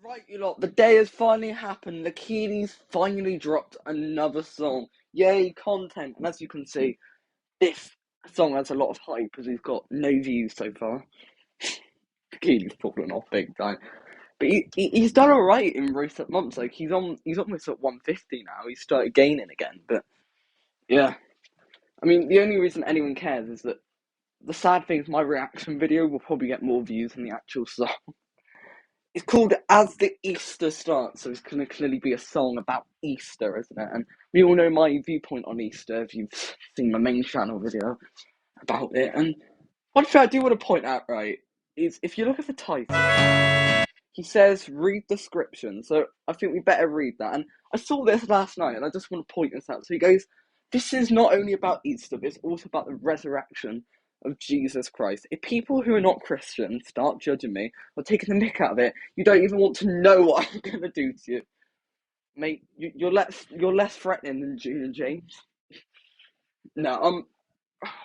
Right, you lot, the day has finally happened. Lakhillles finally dropped another song. Yay, content. And as you can see, this song has a lot of hype as he's got no views so far. Lakhillles fallen off big time. But he's done alright in recent months. Like he's almost at 150 now. He's started gaining again. But yeah. I mean the only reason anyone cares is that the sad thing is my reaction video will probably get more views than the actual song. It's called As the Easter Starts, so it's going to clearly be a song about Easter, isn't it? And we all know my viewpoint on Easter if you've seen my main channel video about it. And one thing I do want to point out, right, is if you look at the title, he says read description. So I think we better read that. And I saw this last night and I just want to point this out. So he goes, this is not only about Easter, but it's also about the resurrection of Jesus Christ. If people who are not Christians start judging me or taking the mick out of it, you don't even want to know what I'm gonna do to you. Mate, you're less threatening than June and James. No,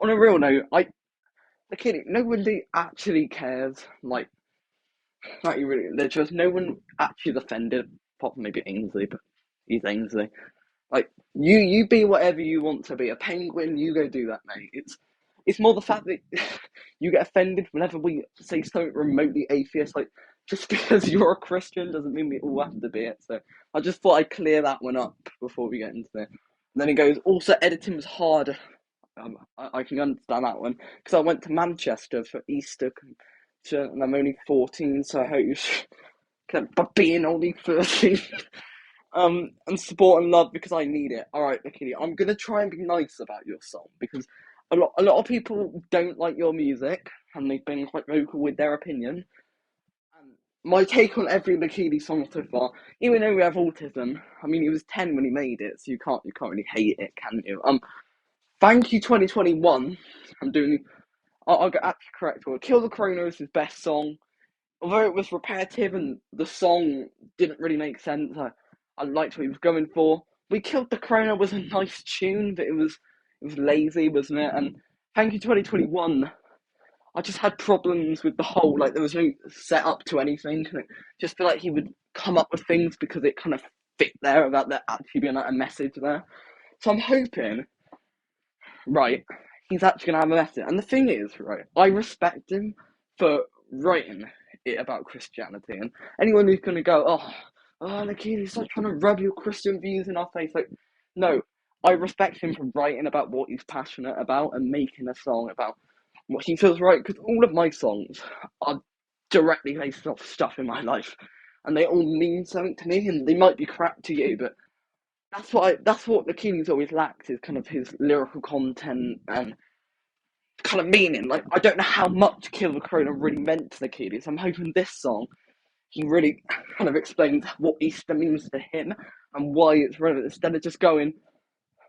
on a real note, the kidding, nobody actually cares. Like you really, there's just no one actually offended, apart from maybe Ainsley, but he's Ainsley. Like you be whatever you want to be. A penguin, you go do that, mate. It's more the fact that you get offended whenever we say something remotely atheist. Like just because you're a Christian doesn't mean we all have to be it. So I just thought I'd clear that one up before we get into it. And then he goes, also editing was hard. I can understand that one because I went to Manchester for Easter, and I'm only 14, so I hope you but being only 13. And support and love because I need it. All right, Nikki, I'm gonna try and be nice about your song because a lot of people don't like your music and they've been quite vocal with their opinion. And my take on every Lakhilles song so far, even though we have autism, I mean he was 10 when he made it, so you can't really hate it, can you? Thank you 2021. I'm doing. I'll get actually correct. Well, Kill the Corona is his best song. Although it was repetitive and the song didn't really make sense, I liked what he was going for. We Killed the Corona was a nice tune, but it was lazy, wasn't it? And Thank You 2021, I just had problems with the whole, like there was no set up to anything. And it just feel like he would come up with things because it kind of fit there without there actually being like a message there. So I'm hoping, right, he's actually gonna have a message. And the thing is, right, I respect him for writing it about Christianity. And anyone who's gonna go, Nikita, he's like trying to rub your Christian views in our face. Like, no, I respect him for writing about what he's passionate about and making a song about what he feels right. Because all of my songs are directly based off stuff in my life, and they all mean something to me. And they might be crap to you, but that's what the Keeney's always lacked is kind of his lyrical content and kind of meaning. Like I don't know how much Kill the Corona really meant to the Keeney's. I'm hoping this song he really kind of explains what Easter means to him and why it's relevant instead of just going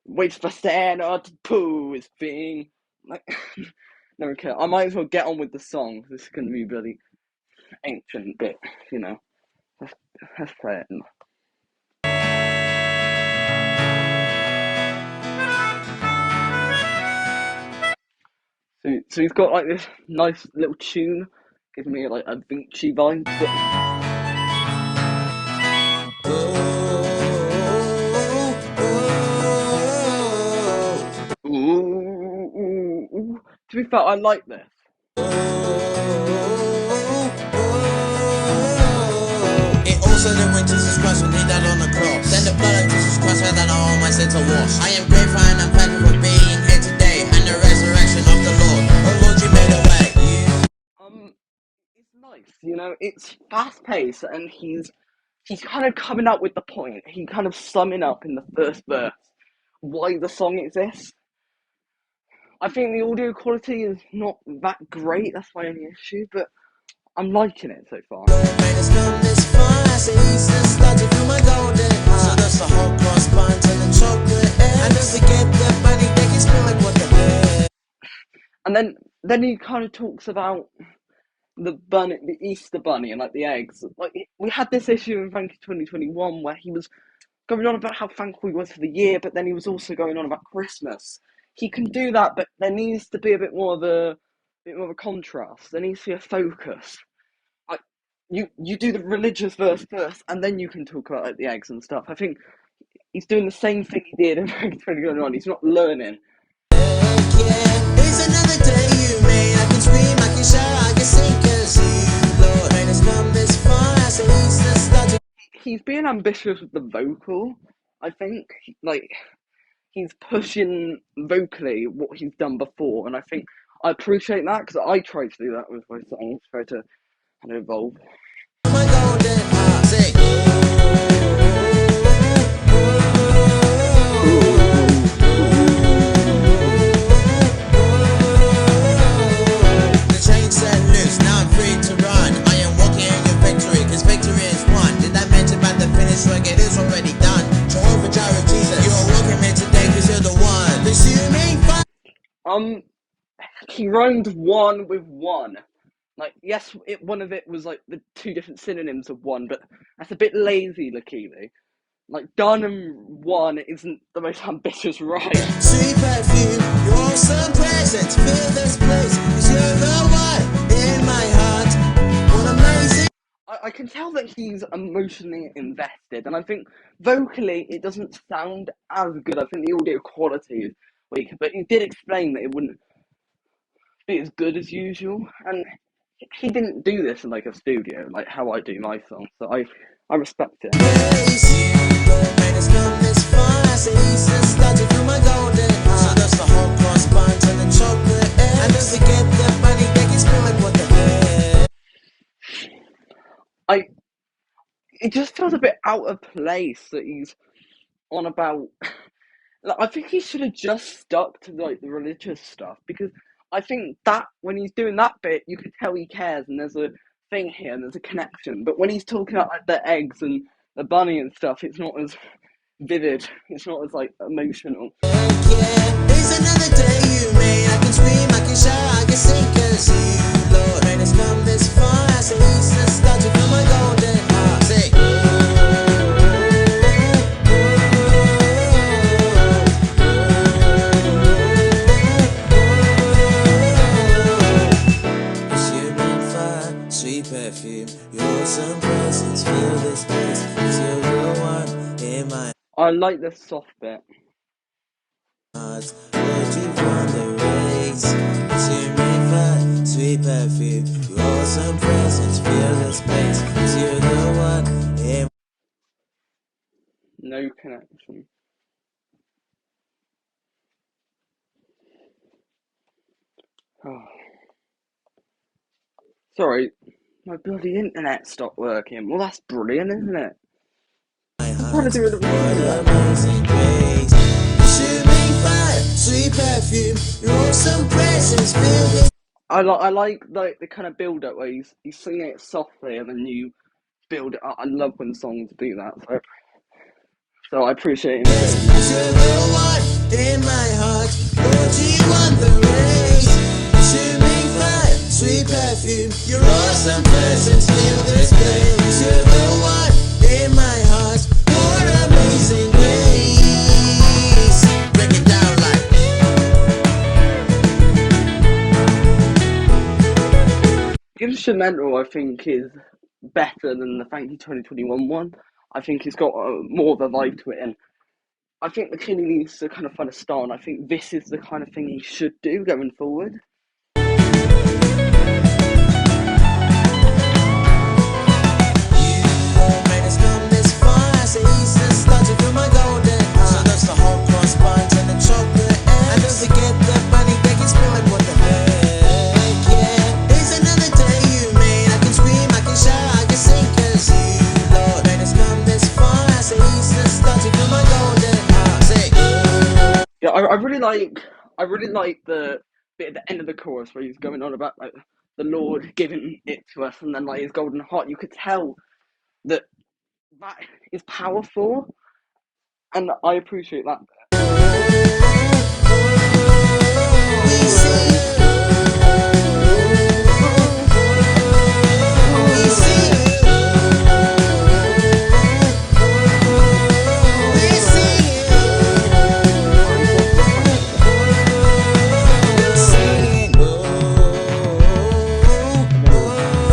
wait for Santa to poo his thing. Like no okay. I might as well get on with the song. This is gonna be really ancient, but you know, let's, let's play it. So he's got like this nice little tune, giving me like a Vinci vibe. Ooh, ooh, ooh. To be fair, I like this. It also said when Jesus Christ when he died on the cross. Then the blood of Jesus Christ had that all my sins to wash. I am grateful and I'm thankful for being here today and the resurrection of the Lord. Oh Lord, you made a way. It's nice, you know. It's fast paced, and he's kind of coming up with the point. He kind of summing up in the first verse why the song exists. I think the audio quality is not that great. That's my only issue, but I'm liking it so far. Lord made us come this far. I say Easter started from my golden heart. So that's the whole cross buns and the chocolate eggs. And don't forget the bunny that can smell like what the heck. And then he kind of talks about the bunny, the Easter bunny, and like the eggs. Like we had this issue in Thank You 2021 where he was going on about how thankful he was for the year, but then he was also going on about Christmas. He can do that, but there needs to be a bit more of a contrast. There needs to be a focus. you do the religious verse first, and then you can talk about like the eggs and stuff. I think he's doing the same thing he did in 2021. He's not learning. Yeah, it's another day you made. I can scream, I can shout, I can sing, 'cause you, Lord, made us come this far. I say Easter started. He's being ambitious with the vocal. I think like he's pushing vocally what he's done before, and I think I appreciate that because I try to do that with my songs, try to kind of evolve. My golden heart, sing. The chain set loose, now I'm free to run. I am walking in your victory, 'cause victory is won. Did I mention about the finished work? It is already done. Jehovah Jireh, Jesus, you are walking me today 'cause you're the one. Consuming fire. He rhymed one with one. Like, yes, one of it was like the two different synonyms of one, but that's a bit lazy, Lakhillles. Like, done and one isn't the most ambitious rhyme. Sweet perfume, your awesome presence, fill this place, 'cause you're the one in my heart. What amazing. I can tell that he's emotionally invested, and I think vocally it doesn't sound as good. I think the audio quality is weaker, but he did explain that it wouldn't be as good as usual, and he didn't do this in like a studio, like how I do my songs, so I respect it. It just feels a bit out of place that he's on about. Like, I think he should have just stuck to like the religious stuff, because I think that when he's doing that bit, you could tell he cares and there's a thing here and there's a connection. But when he's talking about like the eggs and the bunny and stuff, it's not as vivid. It's not as like emotional. It's another day you made. I can scream, I can shout, I can sing, 'cause you, Lord, made us come this far. I say Easter started from my golden heart. Sing. Sweet perfume, your awesome presence, fill this place, 'cause you're the one in my I like the soft bit. heart. Lord, you've won the race. Consuming fire, sweet perfume, your awesome presence, fill this place, 'cause you're the one in. No connection. Oh. Sorry, my bloody internet stopped working. Well, that's brilliant, isn't it? I'm trying to do it at the beginning. Amazing grace. Consuming fire, sweet perfume, your awesome presence, fill this. I like the kind of build up where he's singing it softly and then you build it up. I love when songs do that. So I appreciate it. You're the one in my heart. Lord, you won the race. Consuming fire, sweet perfume, your awesome presence, fill this place. You're the one in my heart. What amazing grace. Break it down like. Instrumental, I think, is better than the Thank You 2021 one. I think it's got more of a vibe to it, and I think Lakhillles needs to kind of find a style, and I think this is the kind of thing he should do going forward. Yeah, I really like the bit at the end of the chorus where he's going on about like the Lord giving it to us, and then like his golden heart. You could tell that is powerful, and I appreciate that.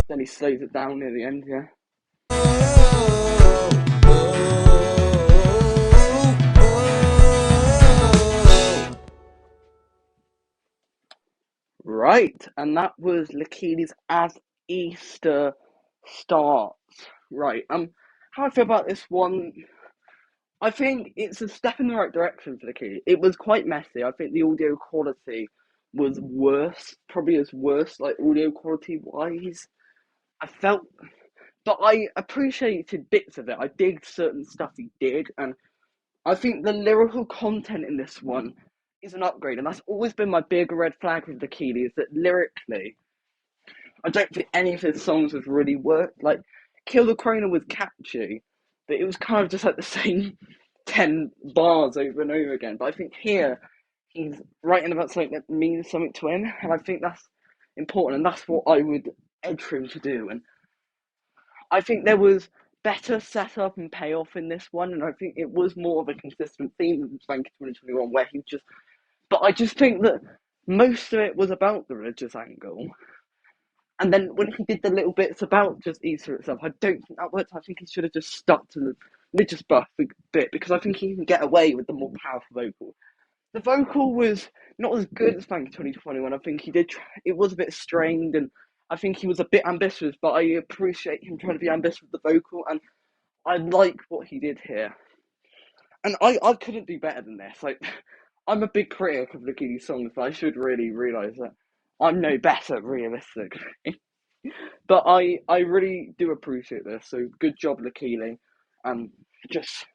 Then he slows it down. down near the end, yeah. Right, and that was Lakhillles as Easter starts. Right, how I feel about this one, I think it's a step in the right direction for Lakhillles. It was quite messy. I think the audio quality was worse, probably as worse, like audio quality wise. I felt, but I appreciated bits of it. I digged certain stuff he did, and I think the lyrical content in this one is an upgrade, and that's always been my big red flag with Lakhillles, is that lyrically, I don't think any of his songs have really worked. Like, Kill the Corona was catchy, but it was kind of just like the same 10 bars over and over again. But I think here, he's writing about something that means something to him, and I think that's important, and that's what I would edge for him to do. And I think there was better setup and payoff in this one, and I think it was more of a consistent theme than Spanky 2021, where he just. But I just think that most of it was about the religious angle. And then when he did the little bits about just Easter itself, I don't think that worked. I think he should have just stuck to the religious buff bit, because I think he can get away with the more powerful vocal. The vocal was not as good as Spanky 2021. I think he did. It was a bit strained, and I think he was a bit ambitious. But I appreciate him trying to be ambitious with the vocal, and I like what he did here. And I couldn't do better than this. Like, I'm a big critic of Lakhillles songs, but I should really realise that I'm no better, realistically. But I really do appreciate this. So good job, Lakhillles. Just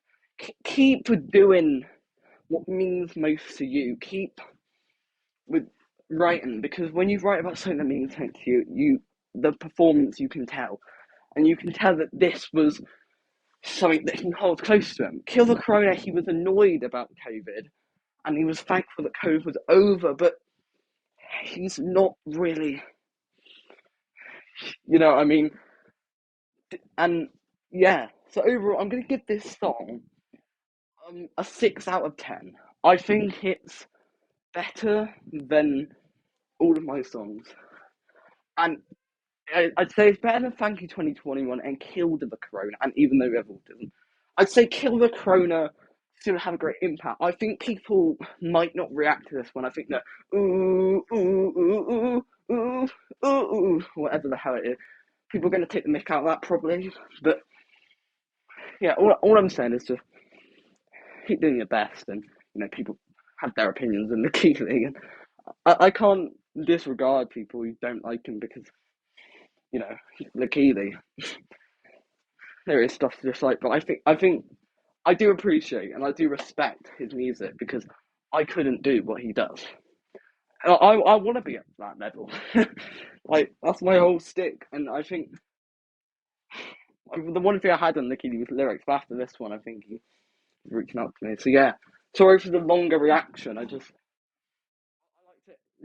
keep doing what means most to you. Keep with writing, because when you write about something that means something to you, the performance, you can tell, and you can tell that this was something that he holds close to him. Kill the Corona, he was annoyed about COVID, and he was thankful that COVID was over, but he's not really, you know what I mean? And yeah, so overall, I'm going to give this song a 6 out of 10. I think it's better than all of my songs. And I'd say it's better than Thank You 2021 and Kill the Corona, and even though we have autism, I'd say Kill the Corona still have a great impact. I think people might not react to this one. I think that ooh, ooh, ooh, ooh, ooh, ooh, ooh, whatever the hell it is, people are going to take the mick out of that probably. But yeah, all I'm saying is just keep doing your best, and people have their opinions in the key thing, and I can't disregard people who don't like him, because Lakhillles, there is stuff to dislike, but I think I do appreciate and I do respect his music, because I couldn't do what he does. And I want to be at that level. Like, that's my whole stick, and I think the one thing I had on Lakhillles was lyrics, but after this one, I think he's reaching out to me. So yeah, sorry for the longer reaction. I like to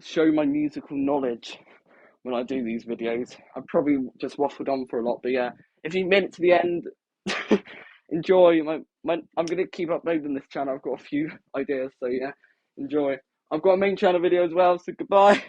show my musical knowledge when I do these videos. I probably just waffled on for a lot, but yeah, if you made it to the end, enjoy. I'm gonna keep uploading this channel. I've got a few ideas, so yeah, enjoy. I've got a main channel video as well, so goodbye.